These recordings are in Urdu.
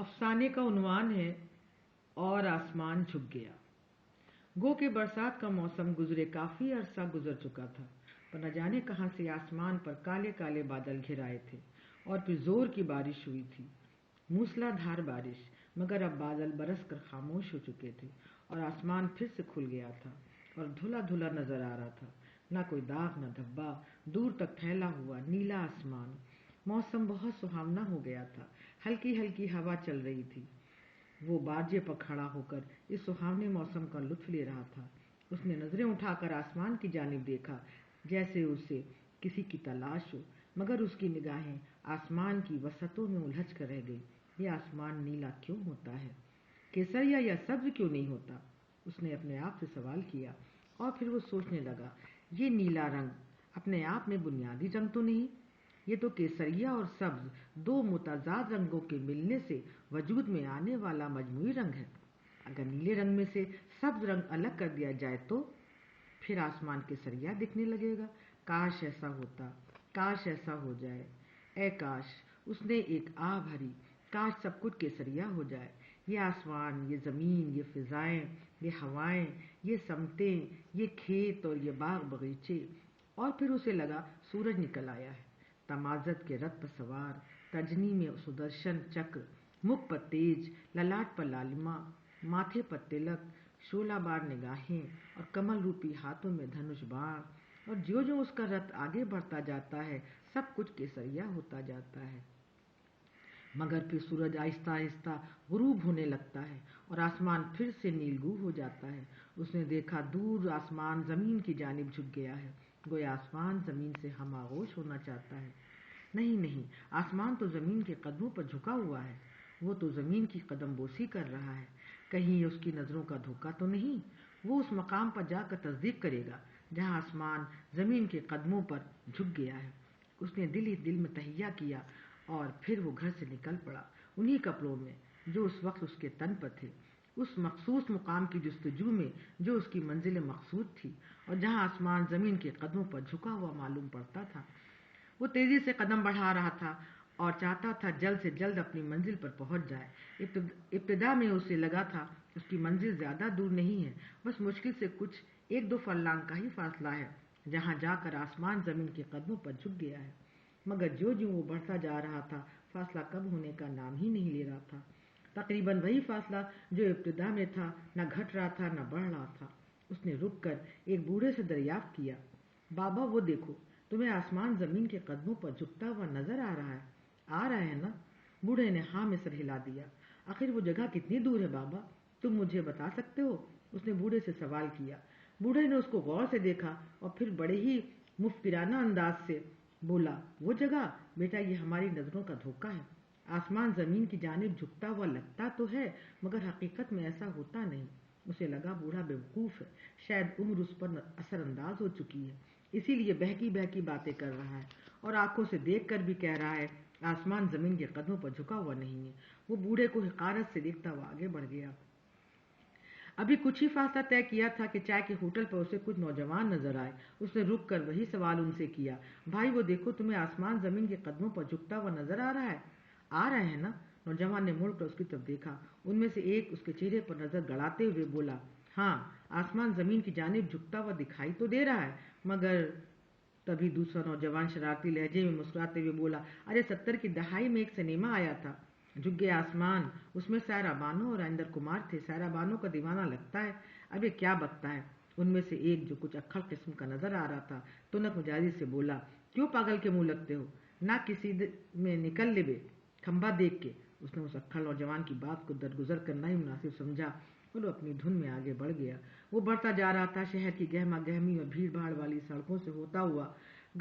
افسانے کا عنوان ہے اور آسمان جھک گیا۔ گو کہ برسات کا موسم گزرے کافی عرصہ گزر چکا تھا، پر نہ جانے کہاں سے آسمان پر کالے کالے بادل گھر آئے تھے اور پھر زور کی بارش ہوئی تھی، موسلا دھار بارش۔ مگر اب بادل برس کر خاموش ہو چکے تھے اور آسمان پھر سے کھل گیا تھا اور دھلا دھلا نظر آ رہا تھا، نہ کوئی داغ نہ دھبا، دور تک پھیلا ہوا نیلا آسمان۔ موسم بہت سہاونا ہو گیا تھا، ہلکی ہلکی ہوا چل رہی تھی۔ وہ بارجے پر کھڑا ہو کر اس سہاونے موسم کا لطف لے رہا تھا۔ اس نے نظریں اٹھا کر آسمان کی جانب دیکھا جیسے اسے کسی کی تلاش ہو، مگر اس کی نگاہیں آسمان کی وسعتوں میں الجھ کر رہ گئی۔ یہ آسمان نیلا کیوں ہوتا ہے؟ کیسریا یا سبز کیوں نہیں ہوتا؟ اس نے اپنے آپ سے سوال کیا، اور پھر وہ سوچنے لگا، یہ نیلا رنگ اپنے آپ میں بنیادی رنگ تو نہیں، یہ تو کیسریا اور سبز دو متضاد رنگوں کے ملنے سے وجود میں آنے والا مجموعی رنگ ہے۔ اگر نیلے رنگ میں سے سبز رنگ الگ کر دیا جائے تو پھر آسمان کیسریا دکھنے لگے گا۔ کاش ایسا ہوتا، کاش ایسا ہو جائے، اے کاش! اس نے ایک آہ بھری، کاش سب کچھ کیسریا ہو جائے، یہ آسمان، یہ زمین، یہ فضائیں، یہ ہوائیں، یہ سمتیں، یہ کھیت اور یہ باغ باغیچے۔ اور پھر اسے لگا سورج نکل آیا ہے، تمازت کے رتھ پر سوار، ترجنی میں سدرشن چکر، مکھ پر تیج، للاٹ پر لالما، ماتھے پر تلک، شولہ بار نگاہیں اور کمل روپی ہاتھوں میں دھنش بان۔ اور جو جو اس کا رتھ آگے بڑھتا جاتا ہے سب کچھ کیسریا ہوتا جاتا ہے۔ مگر پھر سورج آہستہ آہستہ غروب ہونے لگتا ہے اور آسمان پھر سے نیلگوں ہو جاتا ہے۔ اس نے دیکھا دور آسمان زمین کی جانب جھک گیا ہے، گویا آسمان زمین سے ہم آغوش ہونا چاہتا ہے۔ نہیں نہیں، آسمان تو زمین کے قدموں پر جھکا ہوا ہے، وہ تو زمین کی قدم بوسی کر رہا ہے۔ کہیں اس کی نظروں کا دھوکہ تو نہیں؟ وہ اس مقام پر جا کر تصدیق کرے گا جہاں آسمان زمین کے قدموں پر جھک گیا ہے۔ اس نے دل ہی دل میں تہیہ کیا اور پھر وہ گھر سے نکل پڑا، انہی کپڑوں میں جو اس وقت اس کے تن پر تھے، اس مخصوص مقام کی جستجو میں جو اس کی منزل مقصود تھی اور جہاں آسمان زمین کے قدموں پر جھکا ہوا معلوم پڑتا تھا۔ وہ تیزی سے قدم بڑھا رہا تھا اور چاہتا تھا جلد سے جلد اپنی منزل پر پہنچ جائے۔ ابتدا میں اسے لگا تھا اس کی منزل زیادہ دور نہیں ہے، بس مشکل سے کچھ ایک دو فرلانگ کا ہی فاصلہ ہے جہاں جا کر آسمان زمین کے قدموں پر جھک گیا ہے۔ مگر جو وہ بڑھتا جا رہا تھا فاصلہ کم ہونے کا نام ہی نہیں لے رہا تھا۔ تقریباً وہی فاصلہ جو ابتدا میں تھا، نہ گھٹ رہا تھا نہ بڑھ رہا تھا۔ اس نے رک کر ایک بوڑھے سے دریافت کیا، بابا وہ دیکھو، تمہیں آسمان زمین کے قدموں پر جھکتا ہوا نظر آ رہا ہے نا؟ بوڑھے نے ہاں میں سر ہلا دیا۔ آخر وہ جگہ کتنی دور ہے بابا، تم مجھے بتا سکتے ہو؟ اس نے بوڑھے سے سوال کیا۔ بوڑھے نے اس کو غور سے دیکھا اور پھر بڑے ہی مفکرانہ انداز سے بولا، وہ جگہ بیٹا یہ ہماری نظروں کا دھوکہ ہے۔ آسمان زمین کی جانب جھکتا ہوا لگتا تو ہے مگر حقیقت میں ایسا ہوتا نہیں۔ اسے لگا بوڑھا بیوقوف ہے، شاید عمر اس پر اثر انداز ہو چکی ہے، اسی لیے بہکی بہکی باتیں کر رہا ہے اور آنکھوں سے دیکھ کر بھی کہہ رہا ہے آسمان زمین کے قدموں پر جھکا ہوا نہیں ہے۔ وہ بوڑھے کو حقارت سے دیکھتا ہوا آگے بڑھ گیا۔ ابھی کچھ ہی فاصلہ طے کیا تھا کہ چائے کے ہوٹل پر اسے کچھ نوجوان نظر آئے۔ اس نے رک کر وہی سوال ان سے کیا، بھائی وہ دیکھو، تمہیں آسمان زمین کے قدموں پر جھکتا ہوا نظر آ رہا ہے نا؟ نوجوان نے مڑ کر اس کی طرف دیکھا۔ ان میں سے ایک اس کے چہرے پر نظر گڑاتے ہوئے بولا، ہاں آسمان زمین کی جانب جھکتا ہوا دکھائی تو دے رہا ہے مگر… تبھی دوسرا نوجوان شرارتی لہجے میں مسکراتے ہوئے بولا، ارے 70 کی دہائی میں ایک سنیما آیا تھا، جھک گیا آسمان، اس میں سائرہ بانو اور آئندر کمار تھے۔ سائرہ بانو کا دیوانہ لگتا ہے، اب یہ کیا بکتا ہے؟ ان میں سے ایک جو کچھ اکھڑ قسم کا نظر آ رہا تھا تنک مزاجی سے بولا، کیوں پاگل کے منہ لگتے ہو؟ نہ کسی میں نکل لے بے کھمبا دیکھ کے۔ اس نے اس اکھڑ نوجوان کی بات کو درگزر کرنا ہی مناسب سمجھا اور وہ اپنی دھن میں آگے بڑھ گیا۔ وہ بڑھتا جا رہا تھا، شہر کی گہما گہمی اور بھیڑ بھاڑ والی سڑکوں سے ہوتا ہوا،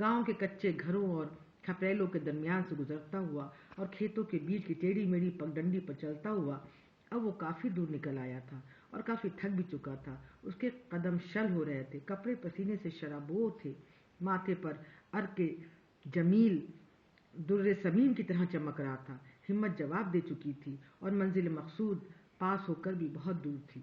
گاؤں کے کچے گھروں اور کھپریلوں کے درمیان سے گزرتا ہوا اور کھیتوں کے بیچ کی ٹیڑھی میڑھی پگڈنڈی پر چلتا ہوا۔ اب وہ کافی دور نکل آیا تھا اور کافی تھک بھی چکا تھا۔ اس کے قدم شل ہو رہے تھے، کپڑے پسینے سے شرابور تھے، ماتھے پر عرق جمیل در سمیم کی طرح چمک رہا تھا۔ ہمت جواب دے چکی تھی اور منزل مقصود پاس ہو کر بھی بہت دور تھی۔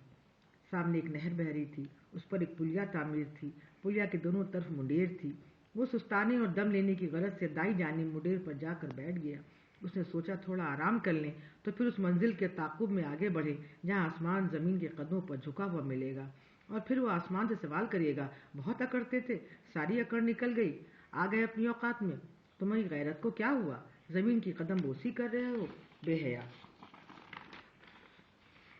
سامنے ایک نہر بہہ رہی تھی، اس پر ایک پلیا تعمیر تھی، پلیا کے دونوں طرف منڈیر تھی۔ وہ سستانے اور دم لینے کی غرض سے دائیں جانب منڈیر پر جا کر بیٹھ گیا۔ اس نے سوچا تھوڑا آرام کر لیں تو پھر اس منزل کے تعاقب میں آگے بڑھے جہاں آسمان زمین کے قدموں پر جھکا ہوا ملے گا، اور پھر وہ آسمان سے سوال کرے گا، بہت اکڑتے تھے، ساری اکڑ نکل گئی، آ گئے اپنی اوقات میں، تمہاری غیرت کو کیا ہوا؟ زمین کی قدم بوسی کر رہے ہو، بے حیا۔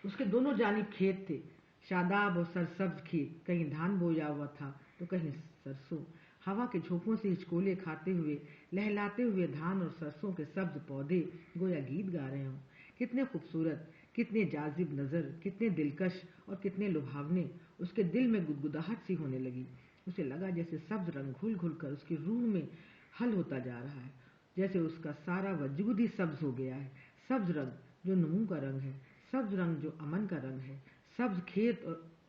اس کے دونوں جانب کھیت تھے، شاداب اور سرسبز کھیت، کہیں دھان بویا ہوا تھا تو کہیں سرسوں، ہوا کے جھونکوں سے ہچکولے کھاتے ہوئے لہلاتے ہوئے دھان اور سرسوں کے سبز پودے گویا گیت گا رہے ہوں۔ کتنے خوبصورت، کتنے جاذب نظر، کتنے دلکش اور کتنے لبھاونے۔ اس کے دل میں گدگداہٹ سی ہونے لگی، اسے لگا جیسے سبز رنگ گھل گھل کر اس کی روح میں حل ہوتا جا رہا ہے، جیسے اس کا سارا وجود ہی سبز ہو گیا ہے۔ سبز رنگ جو نمو کا رنگ ہے، سبز رنگ جو امن کا رنگ ہے، سبز کھیت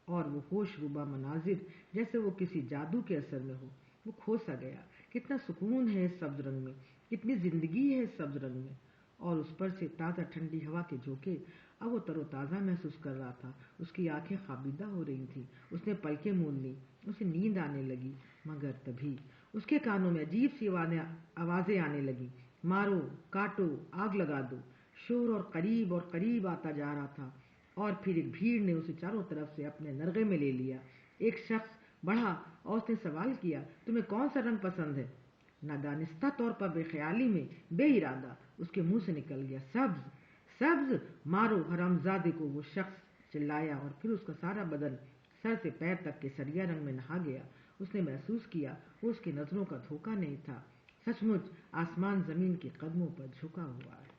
اور وہ ہوش ربا مناظر جیسے وہ کسی جادو کے اثر میں ہو۔ وہ کھو سا گیا، کتنا سکون ہے اس سبز رنگ میں، کتنی زندگی ہے اس سبز رنگ میں، اور اس پر سے تازہ ٹھنڈی ہوا کے جھونکے۔ اب وہ تر و تازہ محسوس کر رہا تھا، اس کی آنکھیں خوابیدہ ہو رہی تھیں، اس نے پلکیں موند لیں، اسے نیند آنے لگی، مگر تبھی اس کے کانوں میں عجیب سی آوازیں آنے لگیں، مارو، کاٹو، آگ لگا دو۔ شور اور قریب آتا جا رہا تھا، اور پھر ایک بھیڑ نے اسے چاروں طرف سے اپنے نرغے میں لے لیا۔ ایک شخص بڑھا اور اس نے سوال کیا، تمہیں کون سا رنگ پسند ہے؟ نادانستہ طور پر، بے خیالی میں، بے ارادہ اس کے منہ سے نکل گیا، سبز۔ سبز، مارو حرامزادے کو، وہ شخص چلایا، اور پھر اس کا سارا بدن سر سے پیر تک کے سریا رنگ میں نہا گیا۔ اس نے محسوس کیا وہ اس کی نظروں کا دھوکہ نہیں تھا، سچ مچ آسمان زمین کے قدموں پر جھکا ہوا ہے۔